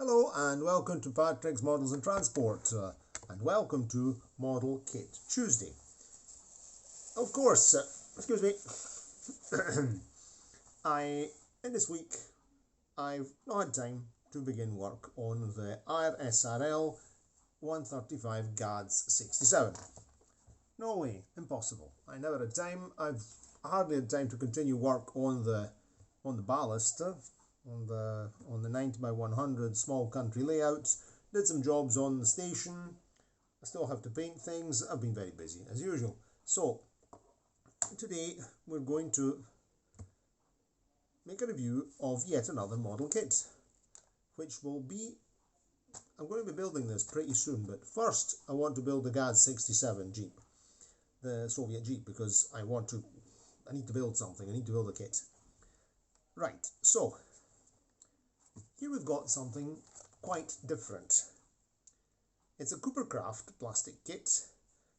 Hello and welcome to Patrick's Models and Transport and welcome to Model Kit Tuesday. Of course, excuse me, in this week I've not had time to begin work on the IRSRL 135 GADS 67. No way, impossible. I never had time. I've hardly had time to continue work on the ballast. On the 90 by 100 small country layouts, did some jobs on the station. I still have to paint things. I've been very busy as usual. So today we're going to make a review of yet another model kit, which will be, I'm going to be building this pretty soon, but first I want to build the GAD 67 Jeep, the Soviet Jeep, because I need to build something. I need to build a kit. Right, so here we've got something quite different. It's a Coopercraft plastic kit.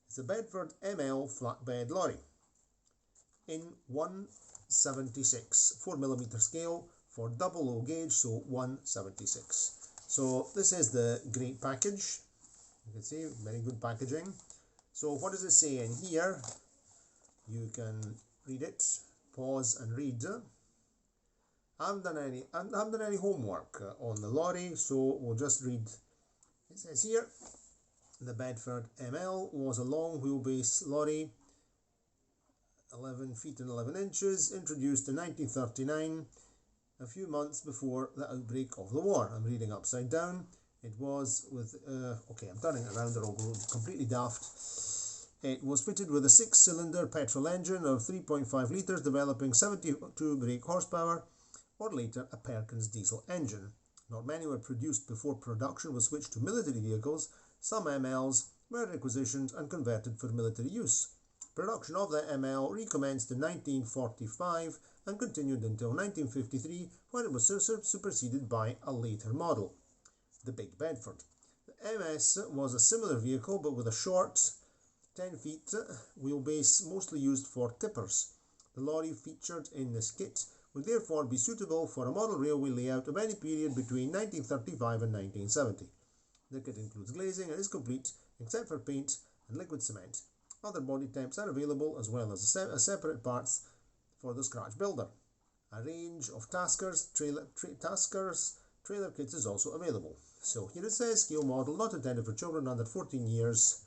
It's a Bedford ML flatbed lorry in 176 4mm scale for double O gauge, so 176. So this is the great package. You can see very good packaging. So what does it say in here? You can read it, pause and read. I haven't done any homework on the lorry, so we'll just read. It says here, the Bedford ML was a long wheelbase lorry, 11 feet and 11 inches, introduced in 1939, a few months before the outbreak of the war. I'm reading upside down. It was with, okay, I'm turning it around or I'll go completely daft. It was fitted with a 6-cylinder petrol engine of 3.5 litres, developing 72 brake horsepower, or later a Perkins diesel engine. Not many were produced before production was switched to military vehicles. Some MLs were requisitioned and converted for military use. Production of the ML recommenced in 1945 and continued until 1953, when it was superseded by a later model, the Big Bedford. The MS was a similar vehicle but with a short 10 feet wheelbase, mostly used for tippers. The lorry featured in this kit would therefore be suitable for a model railway layout of any period between 1935 and 1970. The kit includes glazing and is complete except for paint and liquid cement. Other body types are available as well as separate parts for the scratch builder. A range of Taskers trailer kits is also available. So here it says scale model not intended for children under 14 years,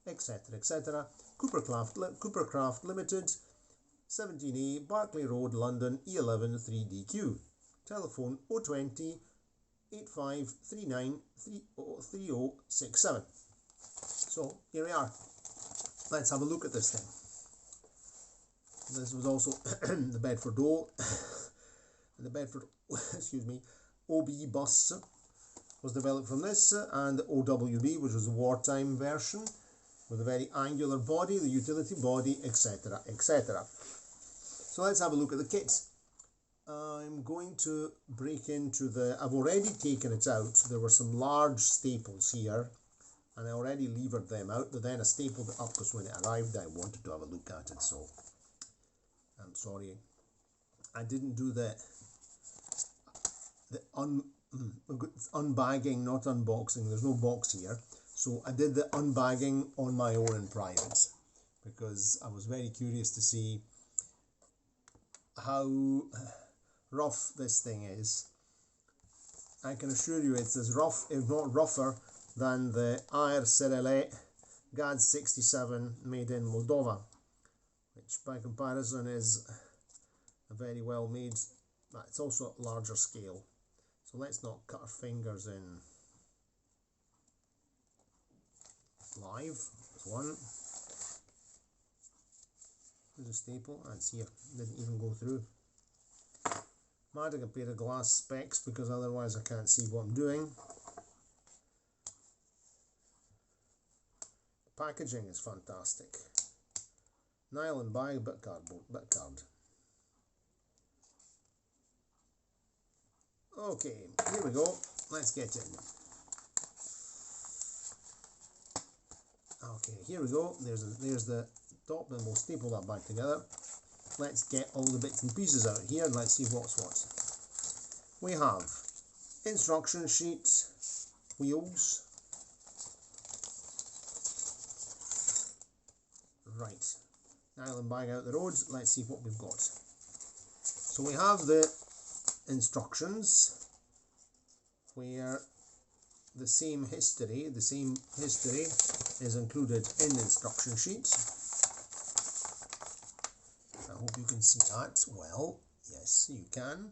etc. etc. Coopercraft Limited, 17A, Barclay Road, London, E11 3DQ. Telephone 020 8539 3067. So here we are. Let's have a look at this thing. This was also the Bedford the Bedford excuse me, OB bus was developed from this, and the OWB, which was a wartime version with a very angular body, the utility body, etc. etc. So let's have a look at the kit. I'm going to break into I've already taken it out. There were some large staples here and I already levered them out, but then I stapled it up because when it arrived I wanted to have a look at it, so I'm sorry I didn't do the unbagging, not unboxing. There's no box here, so I did the unbagging on my own in private because I was very curious to see how rough this thing is. I can assure you it's as rough, if not rougher, than the IRSRL GAD 67 made in Moldova, which by comparison is a very well made, but it's also a larger scale. So let's not cut our fingers in live. There's one. There's a staple, and it's here. Didn't even go through. I'm adding a pair of glass specs because otherwise I can't see what I'm doing. The packaging is fantastic. Nylon bag, but cardboard, but card. Okay, here we go. Let's get in. Okay, here we go. There's the top, and we'll staple that back together. Let's get all the bits and pieces out here and let's see what's what. We have instruction sheet, wheels. Right, island bag out the road. Let's see what we've got. So we have the instructions where the same history is included in the instruction sheet. I hope you can see that well. Yes, you can.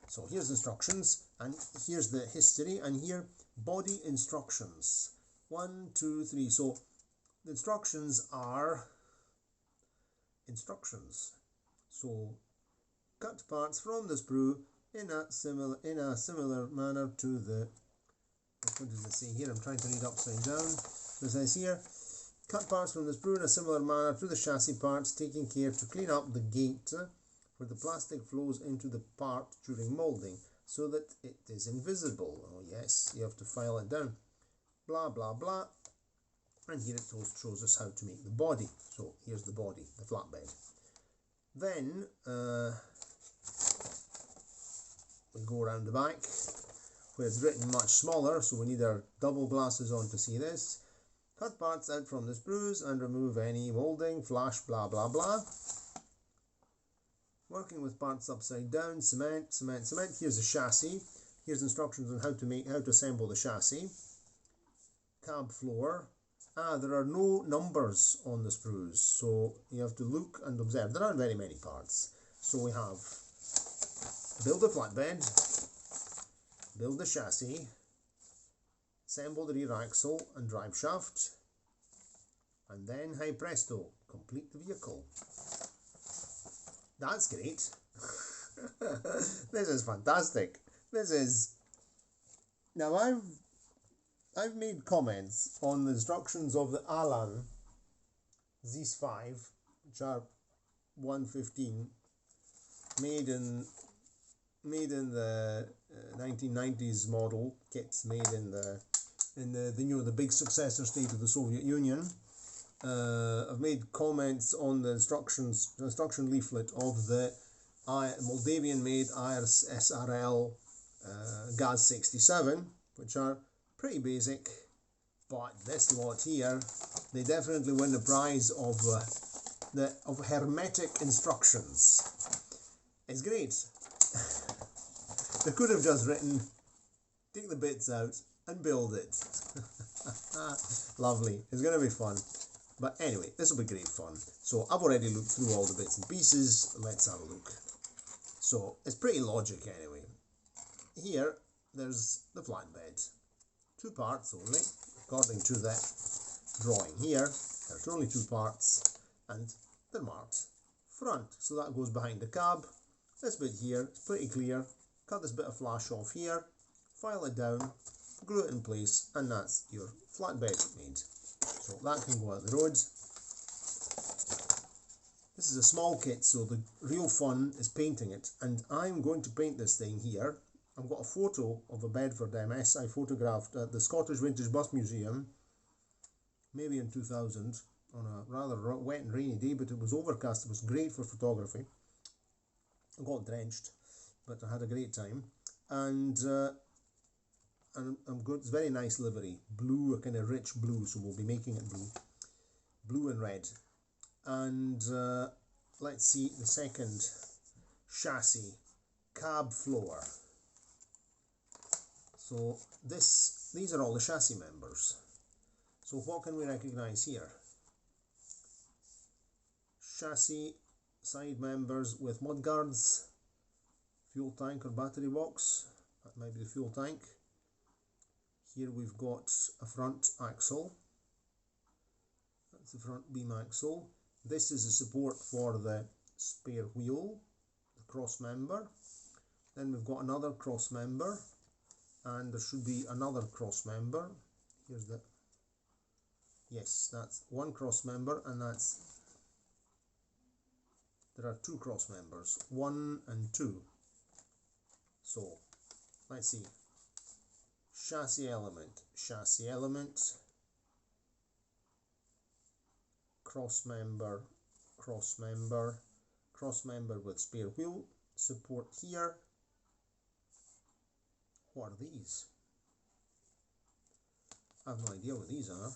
So here's instructions, and here's the history, and here body instructions. 1, 2, 3. So the instructions are instructions. So cut parts from the sprue in a similar manner to the, what does it say here? I'm trying to read upside down. So it says here, cut parts from the sprue in a similar manner to the chassis parts, taking care to clean up the gate where the plastic flows into the part during moulding so that it is invisible. Oh yes, you have to file it down. Blah blah blah. And here it shows us how to make the body. So here's the body, the flatbed. Then we go around the back where it's written much smaller, so we need our double glasses on to see this. Cut parts out from the sprues and remove any moulding, flash, blah blah blah. Working with parts upside down, cement, cement, cement. Here's the chassis. Here's instructions on how to assemble the chassis. Cab floor. There are no numbers on the sprues, so you have to look and observe. There aren't very many parts. So we have build a flatbed, build the chassis, assemble the rear axle and drive shaft, and then, hey presto, complete the vehicle. That's great. This is fantastic. This is... Now I've made comments on the instructions of the Alan Zis 5, which are 115, made in the 1990s model kits, made in the big successor state of the Soviet Union. I've made comments on the instruction leaflet of the Moldavian-made IRS SRL GAZ 67, which are pretty basic, but this lot here, they definitely win the prize of hermetic instructions. It's great. They could have just written, take the bits out and build it. Lovely. It's going to be fun. But anyway, this will be great fun. So I've already looked through all the bits and pieces. Let's have a look. So it's pretty logic anyway. Here, there's the flatbed. 2 parts only, according to that drawing here. There's only 2 parts, and they're marked front. So that goes behind the cab. This bit here is pretty clear. Cut this bit of flash off here, file it down, glue it in place, and that's your flatbed made. So that can go out the road. This is a small kit, so the real fun is painting it, and I'm going to paint this thing here. I've got a photo of a Bedford MS I photographed at the Scottish Vintage Bus Museum, maybe in 2000, on a rather wet and rainy day, but it was overcast. It was great for photography. I got drenched, but I had a great time. And I'm good. It's very nice livery, blue, a kind of rich blue, so we'll be making it blue and red. And let's see the second chassis, cab floor. So these are all the chassis members. So what can we recognize here? Chassis side members with mudguards, fuel tank or battery box. That might be the fuel tank. Here we've got a front axle. That's the front beam axle. This is a support for the spare wheel, the cross member. Then we've got another cross member, and there should be another cross member. Here's the, yes, that's one cross member, and that's, there are 2 cross members, 1 and 2. So let's see. Chassis element, cross member, cross member with spare wheel, support here, What are these? I have no idea what these are.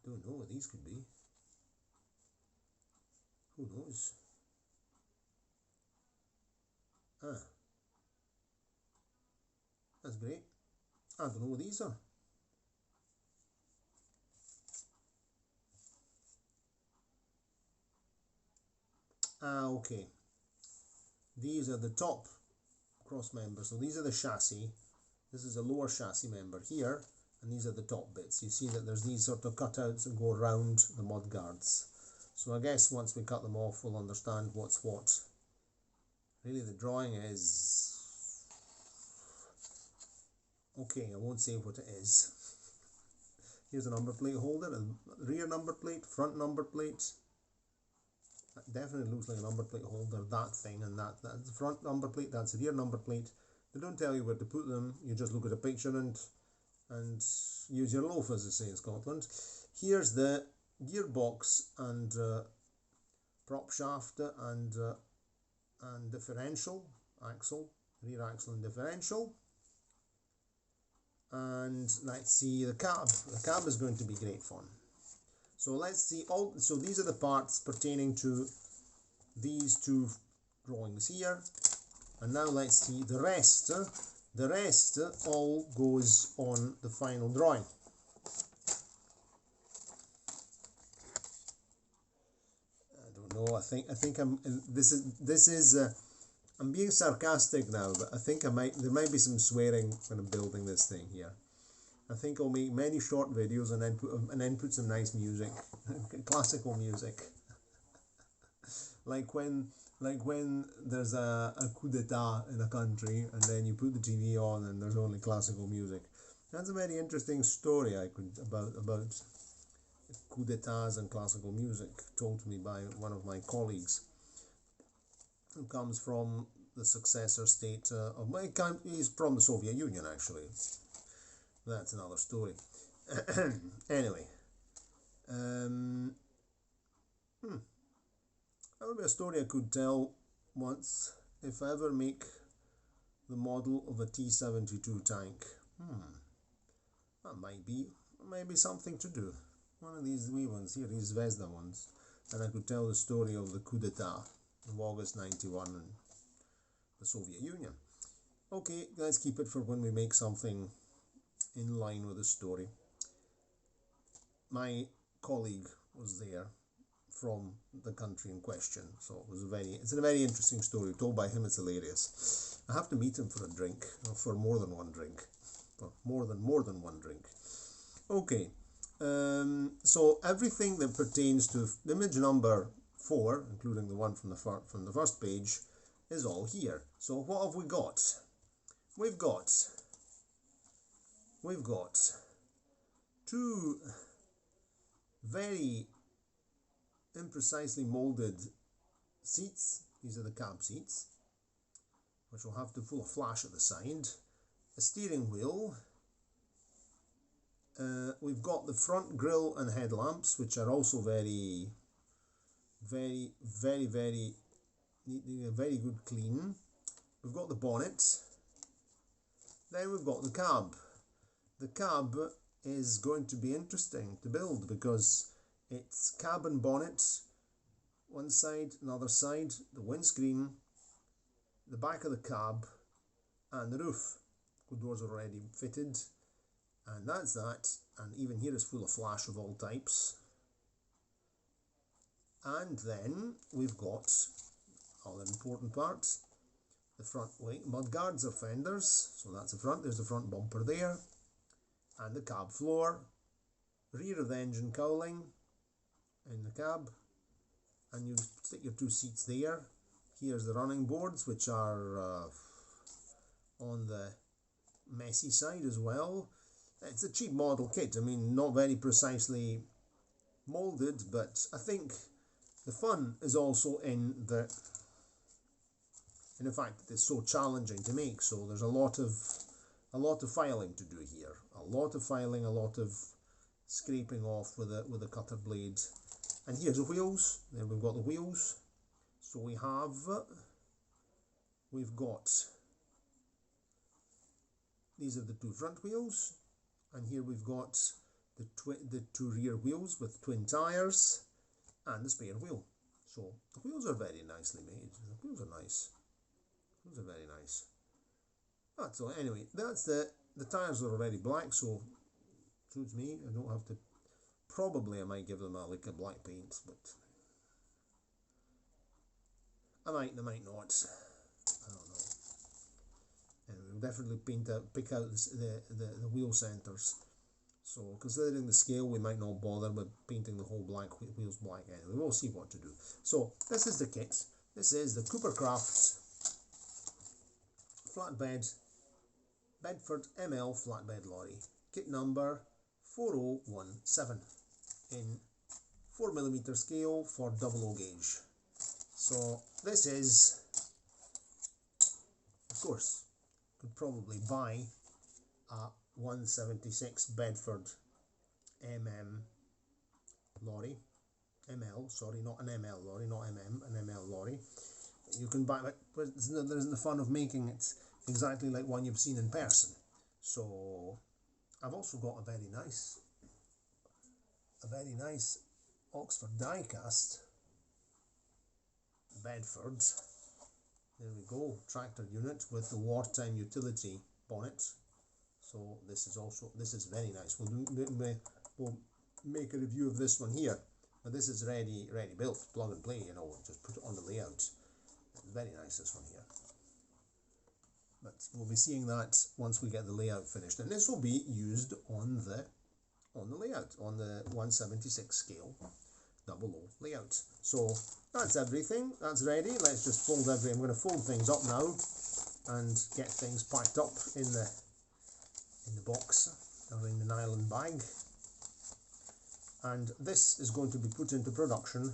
Don't know what these could be. Who knows? Ah, that's great. I don't know what these are. Ah, okay. These are the top cross members. So these are the chassis. This is a lower chassis member here, and these are the top bits. You see that there's these sort of cutouts that go around the mud guards. So I guess once we cut them off, we'll understand what's what. Really, the drawing is... okay, I won't say what it is. Here's a number plate holder, a rear number plate, front number plate. That definitely looks like a number plate holder, that thing, and that's the front number plate, that's the rear number plate. They don't tell you where to put them, you just look at a picture and use your loaf, as they say in Scotland. Here's the gearbox and prop shaft and differential, axle, rear axle and differential. And let's see the cab. The cab is going to be great fun. So let's see so these are the parts pertaining to these two drawings here. And now let's see the rest. The rest all goes on the final drawing. I don't know. I think I'm. This is. I'm being sarcastic now, but I think there might be some swearing when I'm building this thing here. I think I'll make many short videos and then put some nice music, classical music, like when there's a coup d'état in a country and then you put the TV on and there's only classical music. That's a very interesting story about coup d'états and classical music, told to me by one of my colleagues, who comes from the successor state of my country. He's from the Soviet Union, actually. That's another story. Anyway, that would be a story I could tell once if I ever make the model of a T-72 tank. That might be something to do. One of these wee ones here, these Zvezda ones, and I could tell the story of the coup d'etat of August 91 in the Soviet Union. Okay, let's keep it for when we make something in line with the story. My colleague was there from the country in question, so it's a very interesting story told by him. It's hilarious. I have to meet him for a drink, or for more than one drink, for more than one drink. Okay, so everything that pertains to image number 4, including the one from the first page, is all here. So what have we got? We've got two very imprecisely molded seats. These are the cab seats, which will have to pull a flash at the side. A steering wheel. We've got the front grille and headlamps, which are also very good clean. We've got the bonnet. Then we've got the cab. The cab is going to be interesting to build because it's cab and bonnet, one side, another side, the windscreen, the back of the cab, and the roof. The doors are already fitted, and that's that. And even here is full of flash of all types. And then we've got other important parts. The front wing mudguards or fenders, so that's the front. There's the front bumper there, and the cab floor, rear of the engine cowling in the cab, and you stick your two seats there. Here's the running boards, which are on the messy side as well. It's a cheap model kit. I mean, not very precisely molded, but I think the fun is also in the fact that it's so challenging to make. So there's a lot of filing to do here. A lot of filing, a lot of scraping off with a cutter blade. And here's the wheels. Then we've got the wheels. So we've got these are the two front wheels, and here we've got the two rear wheels with twin tires and the spare wheel. So the wheels are very nicely made. The wheels are nice. Those are very nice. Right, so anyway, that's the tires are already black, so suits me. I don't have to. Probably I might give them a lick of black paint, but I might not. I don't know. Anyway, we'll definitely pick out the wheel centers. So considering the scale, we might not bother with painting the whole wheels black anyway. We'll see what to do. So this is the kit. This is the Cooper Crafts flatbed Bedford ML flatbed lorry. Kit number 4017 in 4mm scale for 00 gauge. So this is, of course, could probably buy a 176 Bedford lorry, ML, sorry, not an ML lorry, not an ML lorry. You can buy it, but there isn't the fun of making it exactly like one you've seen in person. So I've also got a very nice Oxford die-cast Bedford. There we go, tractor unit with the wartime utility bonnet. So this is very nice. We'll make a review of this one here, but this is ready built, plug and play. You know, just put it on the layout. Very nice, this one here. But we'll be seeing that once we get the layout finished, and this will be used on the layout on the 176 scale 00 layout. So that's everything. That's ready. Let's just fold I'm going to fold things up now and get things packed up in the box or in the nylon bag. And this is going to be put into production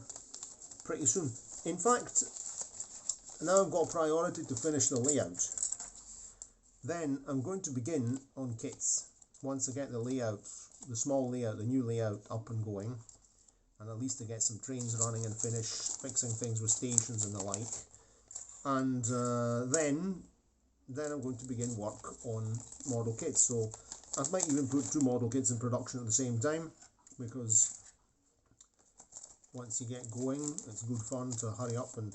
pretty soon. In fact, now I've got a priority to finish the layout. Then I'm going to begin on kits. Once I get the layout, the small layout, the new layout up and going, and at least to get some trains running and finish fixing things with stations and the like. And then I'm going to begin work on model kits. So I might even put 2 model kits in production at the same time, because once you get going, it's good fun to hurry up and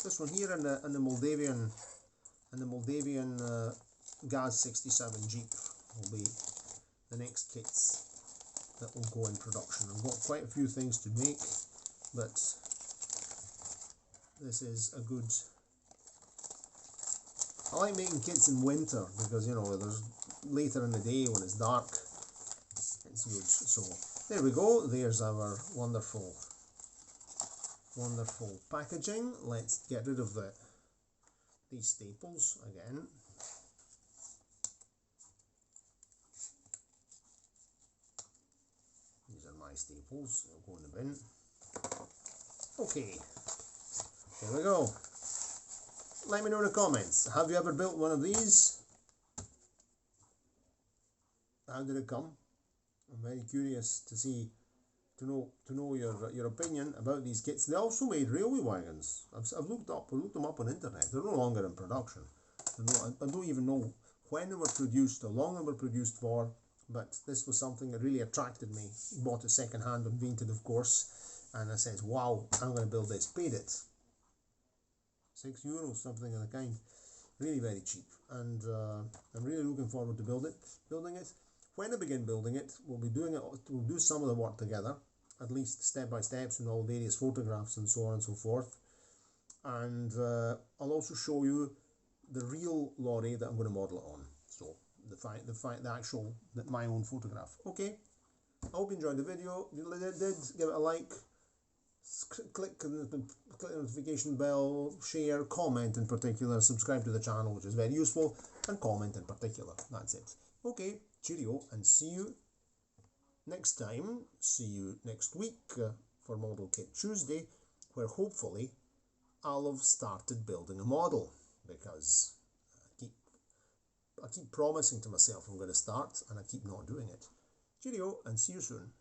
this one here in the Moldavian Gaz 67 Jeep will be the next kits that will go in production. I've got quite a few things to make, but this is a good. I like making kits in winter because, you know, there's later in the day when it's dark, it's good. So there we go. There's our wonderful packaging. Let's get rid of these staples again. These are my staples. They'll go in the bin. Okay, here we go. Let me know in the comments. Have you ever built one of these? How did it come? I'm very curious to know your opinion about these kits. They also made railway wagons. I've looked them up on internet. They're no longer in production. I don't even know when they were produced, how long they were produced for, but this was something that really attracted me. Bought it second hand on Vinted, of course, and I said, wow, I'm going to build this. Paid it €6, something of the kind. Really very cheap, and I'm really looking forward to building it. When I begin building it, we'll do some of the work together, at least step by steps and all various photographs and so on and so forth. And I'll also show you the real lorry that I'm going to model it on. So my own photograph. Okay, I hope you enjoyed the video. If you did, give it a like, click the notification bell, share, comment in particular, subscribe to the channel, which is very useful, and comment in particular. That's it. Okay, cheerio, and see you next time. See you next week for Model Kit Tuesday, where hopefully I'll have started building a model, because I keep promising to myself I'm going to start, and I keep not doing it. Cheerio, and see you soon.